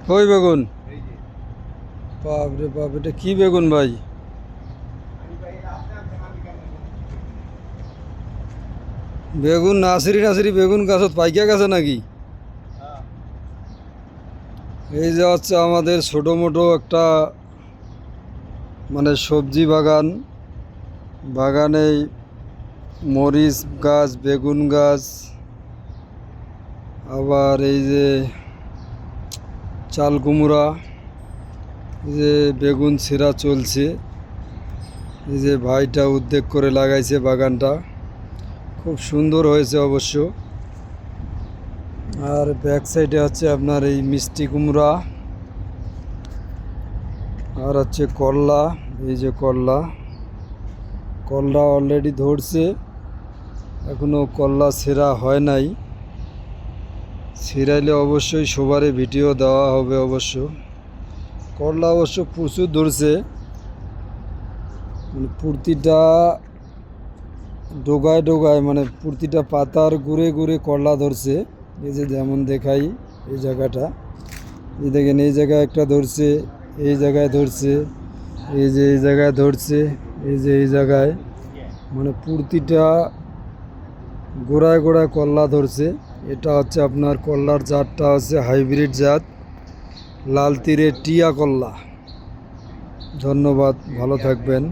কই বেগুন? বাপরে বাপ, এটা কি বেগুন ভাই? বেগুন নার্সারি নার্সারি বেগুন গাছত পাইকা গেছে নাকি? এই যে হচ্ছে আমাদের ছোটো মোটো একটা মানে সবজি বাগান। বাগানে মরিচ গাছ, বেগুন গাছ, আবার এই যে চাল কুমড়া, এই যে বেগুন ছিঁড়া চলছে। এই যে ভাইটা উদ্যোগ করে লাগাইছে বাগানটা, খুব সুন্দর হয়েছে অবশ্য। আর ব্যাক সাইডে হচ্ছে আপনার এই মিষ্টি কুমড়া, আর হচ্ছে করলা। এই যে করলা, করলা অলরেডি ধরছে, এখনো করলা ছেঁড়া হয় নাই। ছিঁড়াইলে অবশ্যই সবারই ভিডিও দেওয়া হবে অবশ্য। করলা অবশ্য প্রচুর ধরছে, মানে প্রতিটা ডোগায় ডোগায়, মানে প্রতিটা পাতার গুড়ে গুড়ে করলা ধরছে। এই যে যেমন দেখাই এই জায়গাটা, এই দেখেন এই জায়গায় একটা ধরছে, এই জায়গায় ধরছে, এই যে এই জায়গায় ধরছে, এই যে এই জায়গায়, মানে প্রতিটা গোড়ায় গোড়ায় করলা ধরছে। এটা হচ্ছে আপনার করলার জাতটা হচ্ছে হাইব্রিড জাত, লাল তীরের টিয়া করলা। ধন্যবাদ, ভালো থাকবেন।